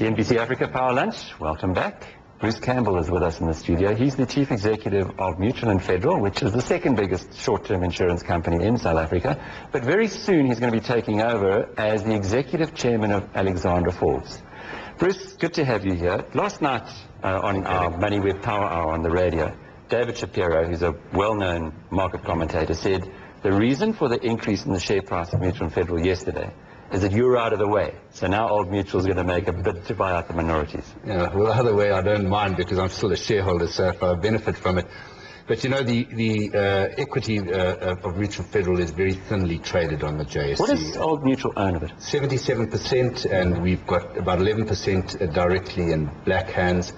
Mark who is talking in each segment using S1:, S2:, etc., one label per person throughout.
S1: CNBC Africa Power Lunch, welcome back. Bruce Campbell is with us in the studio. He's the Chief Executive of Mutual and Federal, which is the second biggest short-term insurance company in South Africa. But very soon he's going to be taking over as the Executive Chairman of Alexander Forbes. Bruce, good to have you here. Last night on our MoneyWeb Power Hour on the radio, David Shapiro, who's a well-known market commentator, said the reason for the increase in the share price of Mutual and Federal yesterday is that you're out of the way. So now Old Mutual's going to make a bid to buy out the minorities.
S2: Yeah, well, either way, I don't mind because I'm still a shareholder, so if I benefit from it. But you know, the equity of Mutual Federal is very thinly traded on the JSE.
S1: What does Old Mutual own of it?
S2: 77%, and we've got about 11% directly in black hands,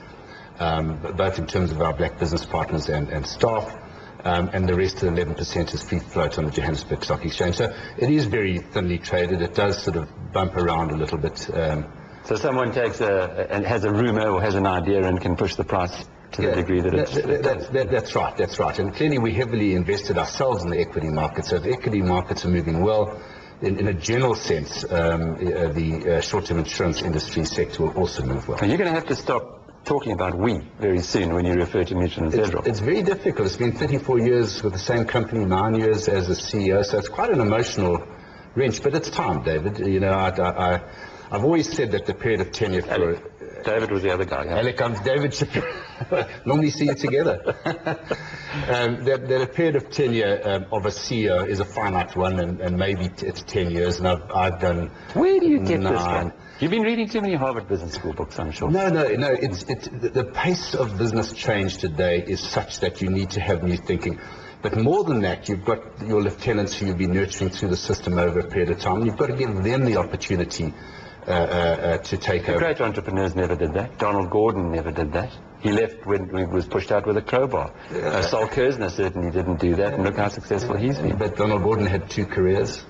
S2: both in terms of our black business partners and staff. And the rest of the 11% is free float on the Johannesburg Stock Exchange. So it is very thinly traded. It does sort of bump around a little bit.
S1: So someone takes and has a rumor or has an idea and can push the price to the degree that
S2: that's right, that's right. And clearly we heavily invested ourselves in the equity market. So if the equity markets are moving well, in a general sense, the short-term insurance industry sector will also move well.
S1: And you're going to have to stop talking about we very soon when you refer to Mutual and Federal.
S2: It's very difficult. It's been 34 years with the same company, 9 years as a CEO, so it's quite an emotional wrench, but it's time, David. You know, I've always said that the period of tenure for...
S1: David was the other guy. Yeah?
S2: Alec, I'm David Shapiro. Normally see you together. That a period of tenure of a CEO is a finite one, and maybe it's 10 years, and I've done...
S1: Where do you get this from? You've been reading too many Harvard Business School books, I'm sure.
S2: No. The pace of business change today is such that you need to have new thinking. But more than that, you've got your lieutenants who you've been nurturing through the system over a period of time. You've got to give them the opportunity to take over.
S1: Great entrepreneurs never did that. Donald Gordon never did that. He left when he was pushed out with a crowbar. Sol Kerzner certainly didn't do that, and look how successful he's been.
S2: But Donald Gordon had 2 careers.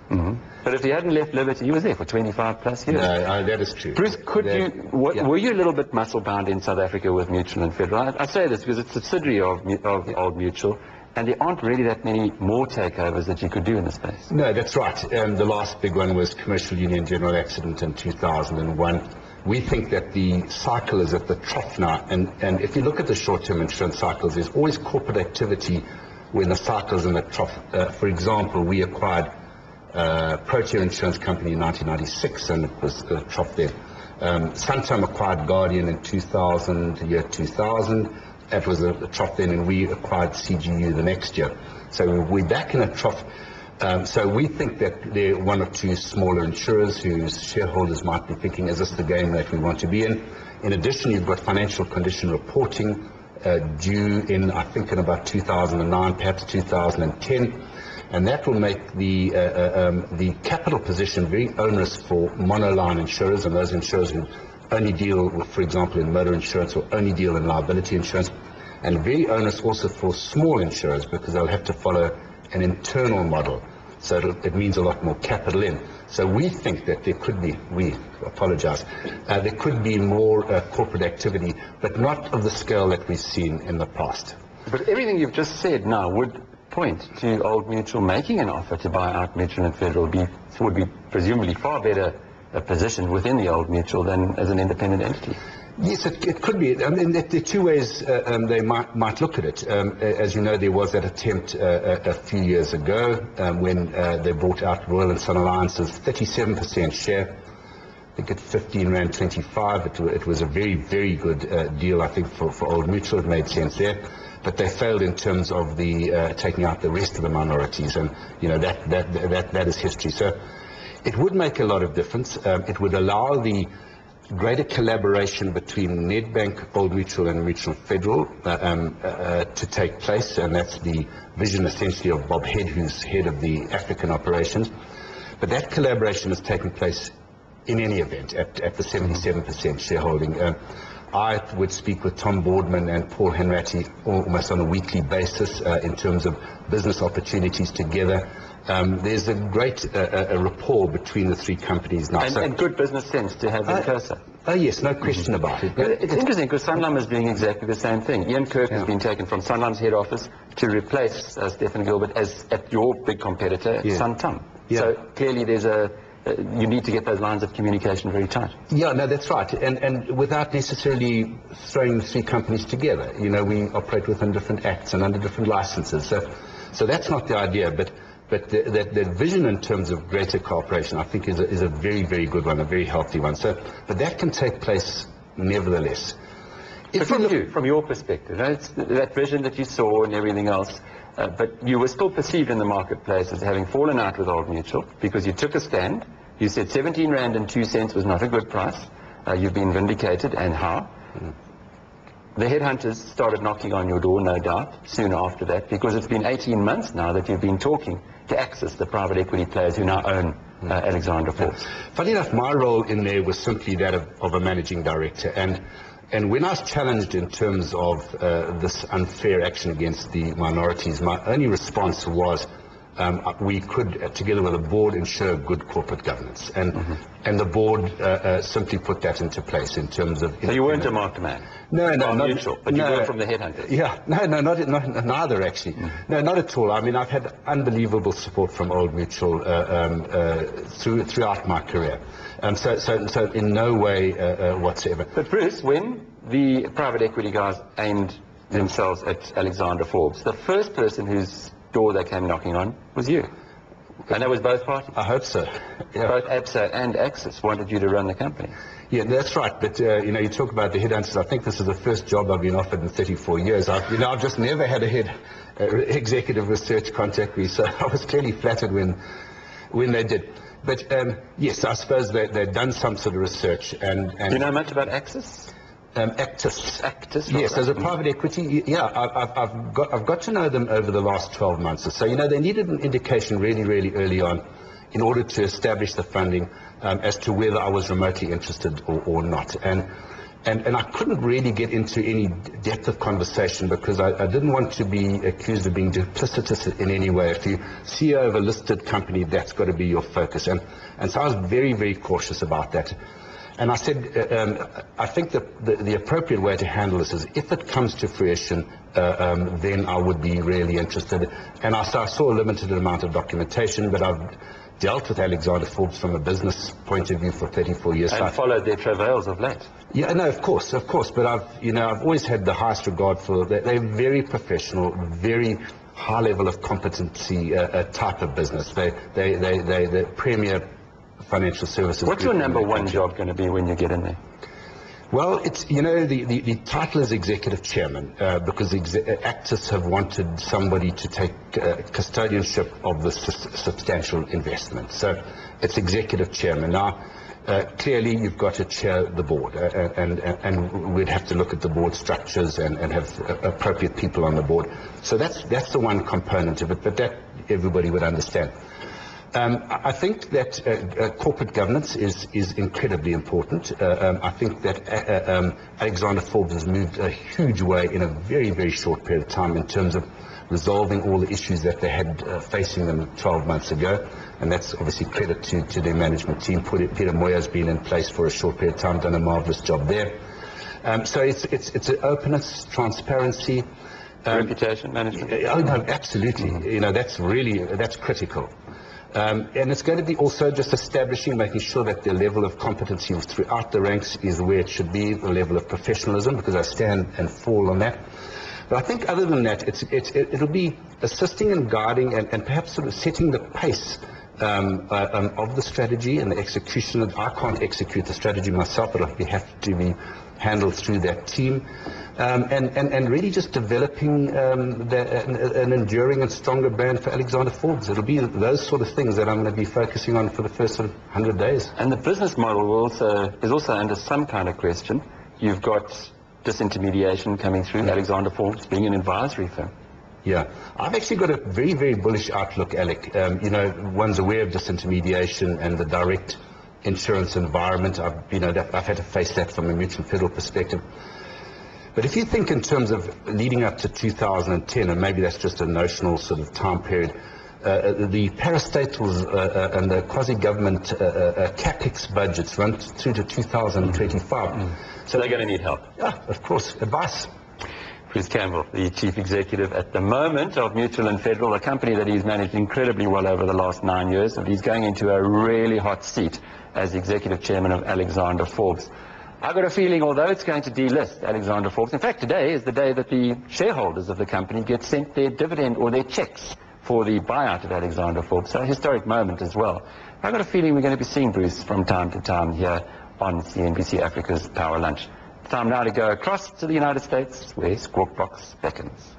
S1: Mm-hmm. But if he hadn't left Liberty, he was there for 25 plus years.
S2: No, that is true.
S1: Bruce, were you a little bit muscle-bound in South Africa with Mutual and Federal? I say this because it's a subsidiary of Old Mutual, and there aren't really that many more takeovers that you could do in the space.
S2: No, that's right. The last big one was Commercial Union General Accident in 2001. We think that the cycle is at the trough now, and if you look at the short-term insurance cycles, there's always corporate activity when the cycle's in the trough. For example, we acquired Protea Insurance Company in 1996, and it was the trough there. Santam acquired Guardian in 2000. That was a trough then, and we acquired CGU the next year. So we're back in a trough. So we think that there are 1 or 2 smaller insurers whose shareholders might be thinking, is this the game that we want to be in? In addition, you've got financial condition reporting due in, I think, in about 2009, perhaps 2010. And that will make the capital position very onerous for monoline insurers and those insurers who only deal with, for example, in motor insurance or only deal in liability insurance, and very onerous also for small insurers because they'll have to follow an internal model. So it means a lot more capital in. So we think that there could be, there could be more corporate activity, but not of the scale that we've seen in the past.
S1: But everything you've just said now would point to Old Mutual making an offer to buy out Mutual and Federal would be presumably far better positioned within the Old Mutual than as an independent entity.
S2: Yes, it could be. I mean, there are 2 ways they might look at it. As you know, there was that attempt a few years ago when they bought out Royal and Sun Alliance's 37% share. I think at 15.25 rand. It was a very, very good deal, I think, for Old Mutual. It made sense there. But they failed in terms of the taking out the rest of the minorities, and you know that is history. So it would make a lot of difference. It would allow the greater collaboration between Nedbank, Old Mutual, and Mutual Federal to take place, and that's the vision essentially of Bob Head, who's head of the African operations. But that collaboration has taken place in any event at the 77% shareholding. I would speak with Tom Boardman and Paul Henratty almost on a weekly basis in terms of business opportunities together. There's a great rapport between the 3 companies now.
S1: And good business sense to have them closer.
S2: Oh yes, no question about it.
S1: It's interesting because Sanlam is doing exactly the same thing. Ian Kirk has been taken from Sanlam's head office to replace Stephen Gilbert at your big competitor, Santam. So clearly there's a you need to get those lines of communication very tight.
S2: Yeah, no, that's right. And without necessarily throwing three companies together. You know, we operate within different acts and under different licenses. So that's not the idea. But that vision in terms of greater cooperation, I think, is a very, very good one, a very healthy one. But that can take place nevertheless.
S1: But from your perspective, it's that vision that you saw and everything else, but you were still perceived in the marketplace as having fallen out with Old Mutual because you took a stand. You said 17 Rand and 2 cents was not a good price. You've been vindicated, and how? The headhunters started knocking on your door, no doubt, soon after that, because it's been 18 months now that you've been talking to Axis, the private equity players who now own Alexander Forbes.
S2: Funny enough, my role in there was simply that of a managing director. And when I was challenged in terms of this unfair action against the minorities, my only response was we could, together with the board, ensure good corporate governance. And the board simply put that into place in terms of...
S1: So you weren't a marked man?
S2: No, not
S1: Mutual, but you were from the headhunters?
S2: Yeah, neither actually. No, not at all. I mean, I've had unbelievable support from Old Mutual throughout my career. So in no way whatsoever.
S1: But Bruce, when the private equity guys aimed themselves at Alexander Forbes, the first person whose door they came knocking on was you. And that was both parties.
S2: I hope so. Yeah.
S1: Both ABSA and Axis wanted you to run the company.
S2: Yeah, that's right. But, you know, you talk about the headhunters. I think this is the first job I've been offered in 34 years. I've just never had a executive research contact me, so I was clearly flattered when they did. But, yes, I suppose they've done some sort of research. And
S1: do you know much about Axis?
S2: Actis. Yes, as a private equity, yeah, I've got to know them over the last 12 months or so. You know, they needed an indication really, really early on in order to establish the funding as to whether I was remotely interested or not. And I couldn't really get into any depth of conversation because I didn't want to be accused of being duplicitous in any way. If you CEO of a listed company, that's got to be your focus. And so I was very, very cautious about that. And I said, I think that the appropriate way to handle this is if it comes to fruition, then I would be really interested. And I saw a limited amount of documentation, but I've dealt with Alexander Forbes from a business point of view for 34 years.
S1: And followed their travails of late.
S2: Yeah, no, of course. But I've always had the highest regard for them. They're very professional, very high level of competency type of business. They're premier financial services.
S1: What's your number one job going to be when you get in there?
S2: Well, it's, you know, the title is executive chairman because Actis have wanted somebody to take custodianship of the substantial investment. So it's executive chairman. Now, clearly you've got to chair the board and we'd have to look at the board structures and have appropriate people on the board. So that's the one component of it, but that everybody would understand. I think that corporate governance is incredibly important. I think that Alexander Forbes has moved a huge way in a very, very short period of time in terms of resolving all the issues that they had facing them 12 months ago. And that's obviously credit to their management team. Peter Moya has been in place for a short period of time, done a marvelous job there. So it's an openness, transparency.
S1: Reputation management?
S2: Oh, no, absolutely. You know, that's critical. And it's going to be also just establishing, making sure that the level of competency throughout the ranks is where it should be, the level of professionalism, because I stand and fall on that. But I think other than that, it'll be assisting and guiding and perhaps sort of setting the pace of the strategy and the execution. I can't execute the strategy myself, but it'll have to be handled through that team. And really just developing an enduring and stronger brand for Alexander Forbes. It'll be those sort of things that I'm going to be focusing on for the first sort of 100 days.
S1: And the business model is also under some kind of question. You've got disintermediation coming through, Alexander Forbes being an advisory firm.
S2: Yeah, I've actually got a very, very bullish outlook, Alec. You know, one's aware of disintermediation and the direct insurance environment. I've had to face that from a mutual federal perspective. But if you think in terms of leading up to 2010, and maybe that's just a notional sort of time period, the parastatals and the quasi-government CapEx budgets run through to 2025.
S1: So they're going to need help.
S2: Yeah, of course, advice.
S1: Bruce Campbell, the Chief Executive at the moment of Mutual and Federal, a company that he's managed incredibly well over the last 9 years, and he's going into a really hot seat as Executive Chairman of Alexander Forbes. I've got a feeling, although it's going to delist Alexander Forbes, in fact today is the day that the shareholders of the company get sent their dividend or their checks for the buyout of Alexander Forbes, so a historic moment as well. I've got a feeling we're going to be seeing Bruce from time to time here on CNBC Africa's Power Lunch. Time now to go across to the United States, where Squawk Box beckons.